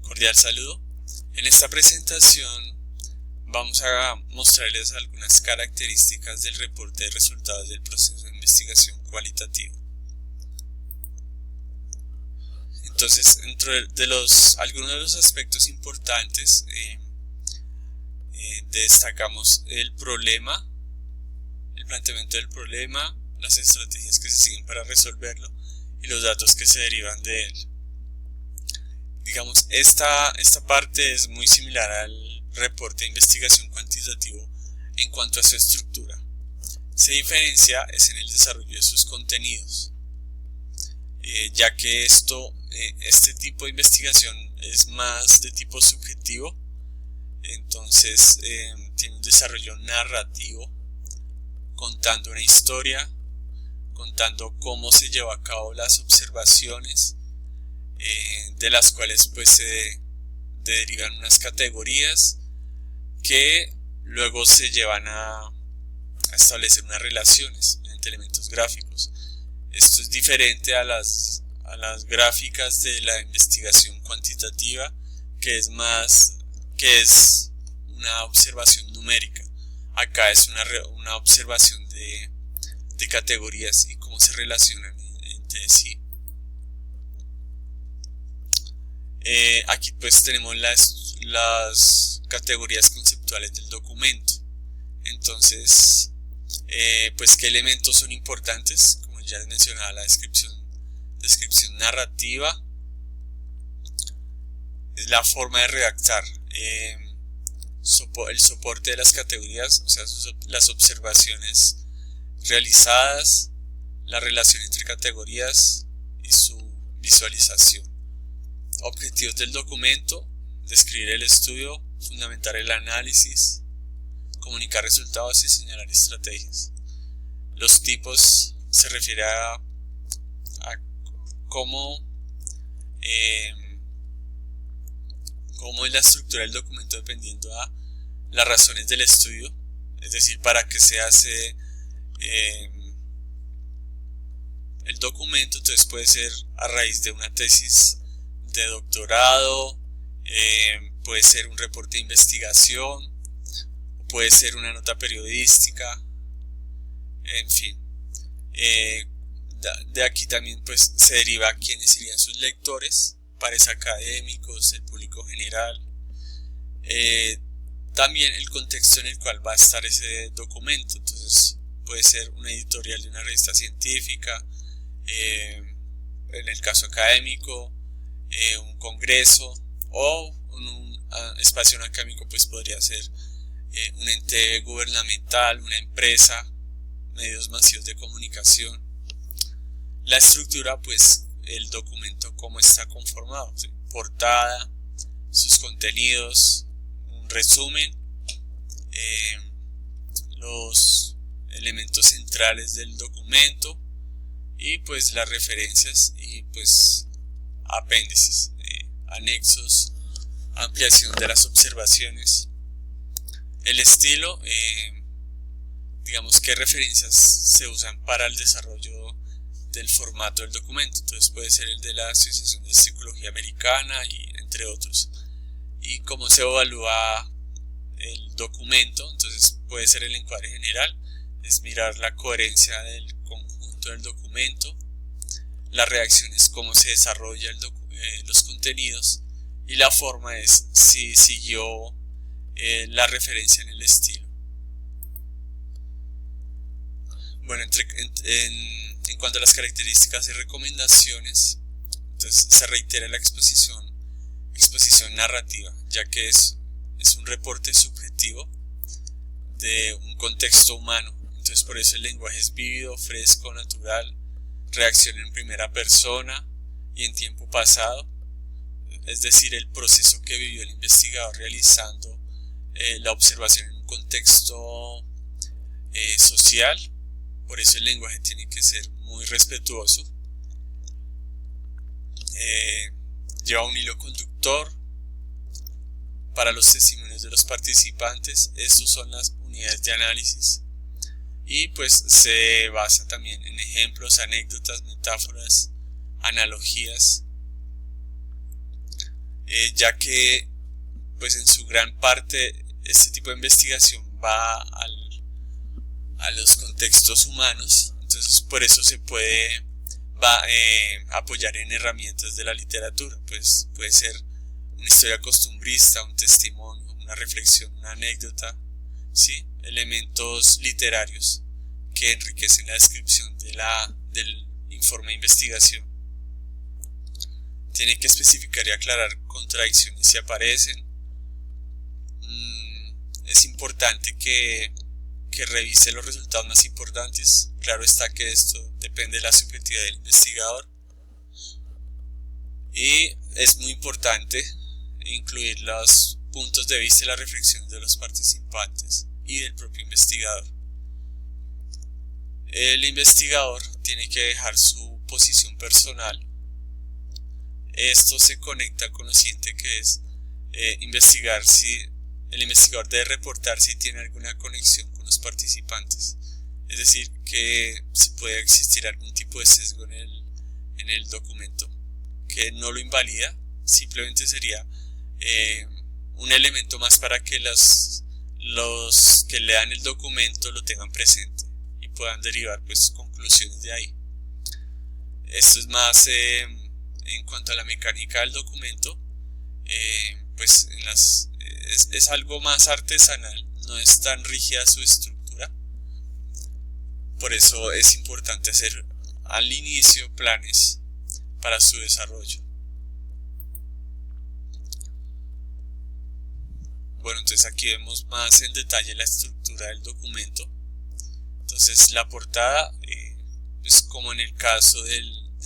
Cordial saludo. En esta presentación vamos a mostrarles algunas características del reporte de resultados del proceso de investigación cualitativa. Entonces, dentro de algunos de los aspectos importantes, destacamos el problema, el planteamiento del problema, las estrategias que se siguen para resolverlo y los datos que se derivan de él. Digamos, esta parte es muy similar al reporte de investigación cuantitativo en cuanto a su estructura. Se diferencia es en el desarrollo de sus contenidos, ya que este tipo de investigación es más de tipo subjetivo. Entonces tiene un desarrollo narrativo, contando una historia, contando cómo se llevó a cabo las observaciones, de las cuales pues se derivan unas categorías que luego se llevan a establecer unas relaciones entre elementos gráficos. Esto es diferente a las gráficas de la investigación cuantitativa, que es una observación numérica. Acá es una observación de categorías y cómo se relacionan entre sí. Aquí pues tenemos las categorías conceptuales del documento. Entonces, pues qué elementos son importantes, como ya les mencionaba, la descripción narrativa, es la forma de redactar, el soporte de las categorías, o sea, las observaciones realizadas, la relación entre categorías y su visualización. Objetivos del documento: describir el estudio, fundamentar el análisis, comunicar resultados y señalar estrategias. Los tipos se refiere a cómo es la estructura del documento dependiendo a las razones del estudio, es decir, para qué se hace el documento. Entonces puede ser a raíz de una tesis de doctorado, puede ser un reporte de investigación, puede ser una nota periodística, en fin. De aquí también pues se deriva quiénes serían sus lectores, pares académicos, el público general, también el contexto en el cual va a estar ese documento. Entonces puede ser una editorial de una revista científica, en el caso académico, un congreso, o un espacio académico pues podría ser un ente gubernamental, una empresa, medios masivos de comunicación. La estructura, pues el documento cómo está conformado, ¿sí? Portada, sus contenidos, un resumen, los elementos centrales del documento y pues las referencias y pues apéndices, anexos, ampliación de las observaciones. El estilo, digamos qué referencias se usan para el desarrollo del formato del documento. Entonces puede ser el de la Asociación de Psicología Americana y entre otros. Y cómo se evalúa el documento, entonces puede ser el encuadre general, es mirar la coherencia del conjunto del documento, las reacciones, cómo se desarrolla los contenidos, y la forma es si siguió la referencia en el estilo. Bueno, en cuanto a las características y recomendaciones, entonces se reitera la exposición narrativa, ya que es un reporte subjetivo de un contexto humano. Entonces por eso el lenguaje es vívido, fresco, natural, reacción en primera persona y en tiempo pasado, es decir, el proceso que vivió el investigador realizando la observación en un contexto social. Por eso el lenguaje tiene que ser muy respetuoso, lleva un hilo conductor para los testimonios de los participantes. Estos son las unidades de análisis y pues se basa también en ejemplos, anécdotas, metáforas, analogías. ya que pues en su gran parte este tipo de investigación va a los contextos humanos, entonces por eso se puede apoyar en herramientas de la literatura, pues puede ser una historia costumbrista, un testimonio, una reflexión, una anécdota, ¿sí? Elementos literarios que enriquecen la descripción del informe de investigación. Tiene que especificar y aclarar contradicciones si aparecen. Es importante que revise los resultados más importantes. Claro está que esto depende de la subjetividad del investigador. Y es muy importante incluir los puntos de vista y las reflexiones de los participantes y del propio investigador. El investigador tiene que dejar su posición personal. Esto se conecta con lo siguiente, que es investigar si el investigador debe reportar si tiene alguna conexión con los participantes. Es decir, que si puede existir algún tipo de sesgo en el documento, que no lo invalida, simplemente sería un elemento más para que los que lean el documento lo tengan presente y puedan derivar pues conclusiones de ahí. Esto es más en cuanto a la mecánica del documento, pues es algo más artesanal, no es tan rígida su estructura. Por eso es importante hacer al inicio planes para su desarrollo. Bueno, entonces aquí vemos más en detalle la estructura del documento. Entonces la portada, pues como en el caso de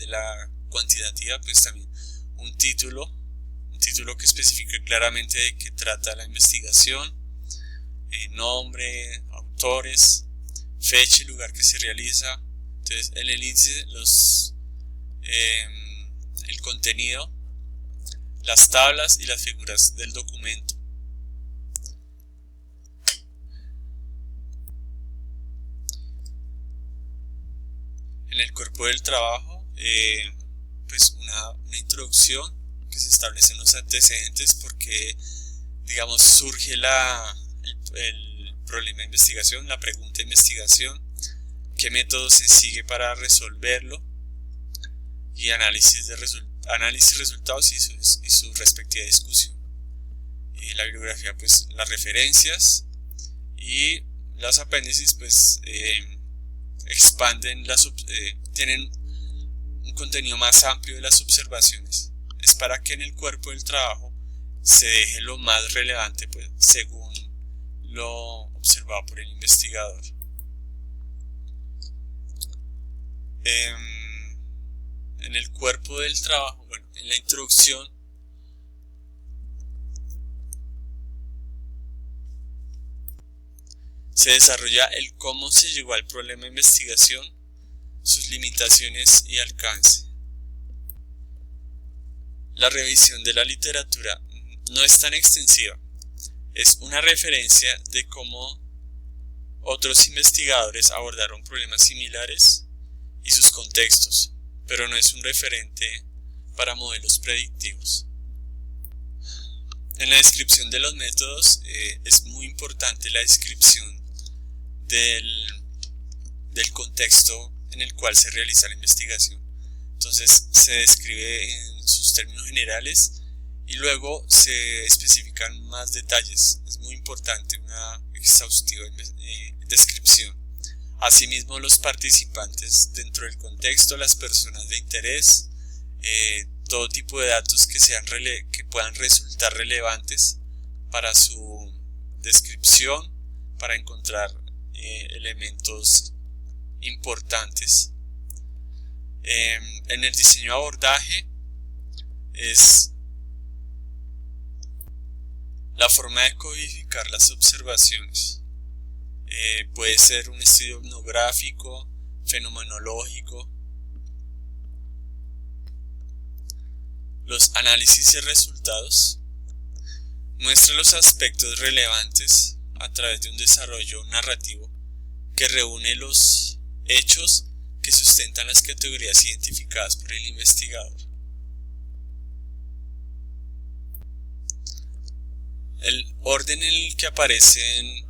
la cuantitativa, pues también un título que especifique claramente de qué trata la investigación, nombre, autores, fecha y lugar que se realiza. Entonces el índice, el contenido, las tablas y las figuras del documento. En el cuerpo del trabajo, pues una introducción que se establecen los antecedentes, porque digamos surge el problema de investigación, la pregunta de investigación, qué método se sigue para resolverlo, y análisis resultados y su respectiva discusión. La bibliografía, pues las referencias, y los apéndices pues expanden tienen un contenido más amplio de las observaciones. Es para que en el cuerpo del trabajo se deje lo más relevante, pues, según lo observado por el investigador. En el cuerpo del trabajo, bueno, en la introducción, se desarrolla el cómo se llegó al problema de investigación, sus limitaciones y alcance. La revisión de la literatura no es tan extensiva, es una referencia de cómo otros investigadores abordaron problemas similares y sus contextos, pero no es un referente para modelos predictivos. En la descripción de los métodos es muy importante la descripción del contexto en el cual se realiza la investigación. Entonces se describe en sus términos generales y luego se especifican más detalles. Es muy importante una exhaustiva descripción. Asimismo, los participantes dentro del contexto, las personas de interés, todo tipo de datos que puedan resultar relevantes para su descripción, para encontrar elementos importantes. En el diseño de abordaje es la forma de codificar las observaciones. Puede ser un estudio etnográfico, fenomenológico. Los análisis y resultados muestran los aspectos relevantes a través de un desarrollo narrativo que reúne los hechos que sustentan las categorías identificadas por el investigador. El orden en el que aparecen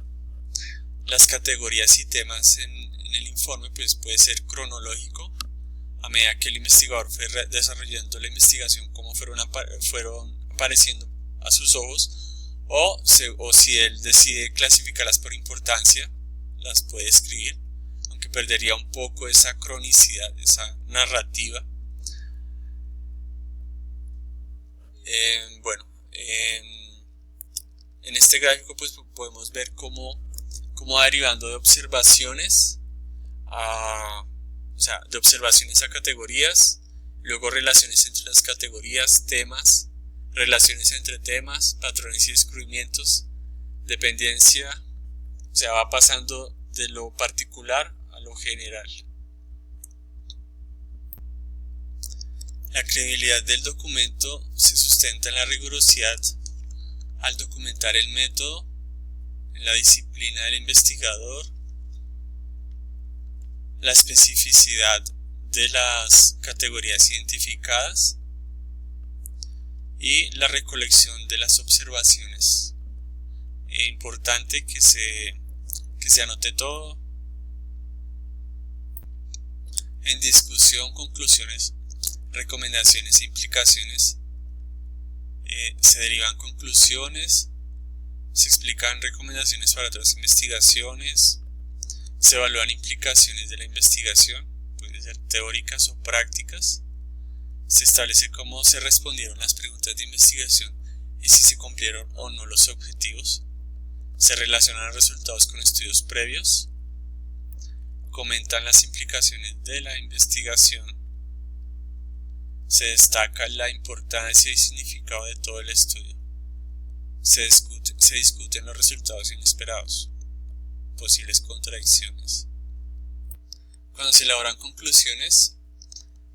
las categorías y temas en el informe pues puede ser cronológico, a medida que el investigador fue desarrollando la investigación, cómo fueron apareciendo a sus ojos, o si él decide clasificarlas por importancia, las puede escribir, aunque perdería un poco esa cronicidad, esa narrativa. En este gráfico pues podemos ver cómo va derivando de observaciones de observaciones a categorías, luego relaciones entre las categorías, temas, relaciones entre temas, patrones y descubrimientos, dependencia, va pasando de lo particular a lo general. La credibilidad del documento se sustenta en la rigurosidad al documentar el método, en la disciplina del investigador, la especificidad de las categorías identificadas y la recolección de las observaciones. Es importante que se anote todo. En discusión, conclusiones, recomendaciones e implicaciones, se derivan conclusiones, se explican recomendaciones para otras investigaciones, se evalúan implicaciones de la investigación, pueden ser teóricas o prácticas, se establece cómo se respondieron las preguntas de investigación y si se cumplieron o no los objetivos, se relacionan los resultados con estudios previos, comentan las implicaciones de la investigación, se destaca la importancia y significado de todo el estudio, se discuten los resultados inesperados, posibles contradicciones. Cuando se elaboran conclusiones,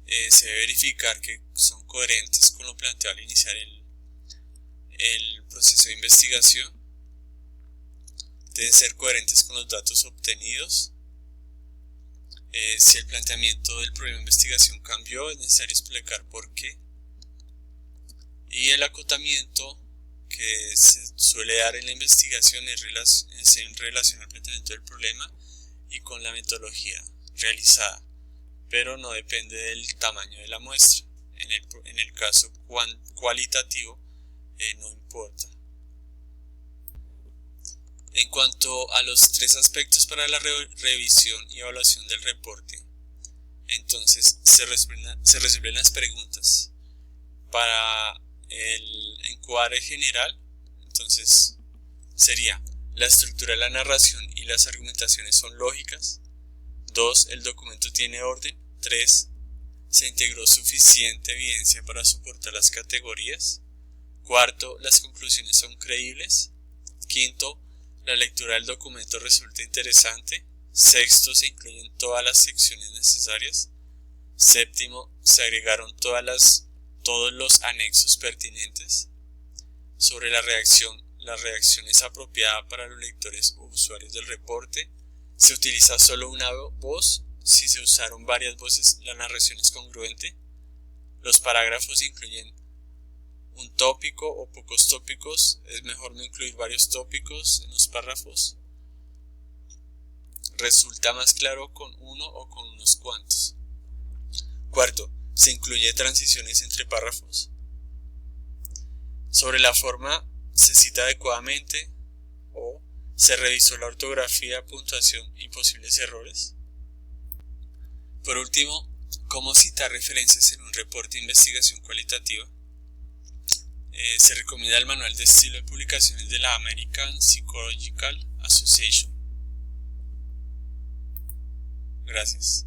se debe verificar que son coherentes con lo planteado al iniciar el proceso de investigación, deben ser coherentes con los datos obtenidos. Si el planteamiento del problema de investigación cambió, es necesario explicar por qué. Y el acotamiento que se suele dar en la investigación es en relación al planteamiento del problema y con la metodología realizada, pero no depende del tamaño de la muestra. En el caso cualitativo no importa. En cuanto a los tres aspectos para la revisión y evaluación del reporte, entonces se resuelven las preguntas. Para el encuadre general, entonces sería: la estructura de la narración y las argumentaciones son lógicas. 2. El documento tiene orden. 3. Se integró suficiente evidencia para soportar las categorías. 4. Las conclusiones son creíbles. 5. La lectura del documento resulta interesante. 6. Se incluyen todas las secciones necesarias. 7. Se agregaron todos los anexos pertinentes. Sobre la reacción es apropiada para los lectores o usuarios del reporte. Se utiliza solo una voz. Si se usaron varias voces, la narración es congruente. Los parágrafos incluyen un tópico o pocos tópicos. Es mejor no incluir varios tópicos en los párrafos. Resulta más claro con uno o con unos cuantos. 4. Se incluye transiciones entre párrafos. Sobre la forma, se cita adecuadamente o se revisó la ortografía, puntuación y posibles errores. Por último, ¿cómo citar referencias en un reporte de investigación cualitativa? Se recomienda el manual de estilo de publicaciones de la American Psychological Association. Gracias.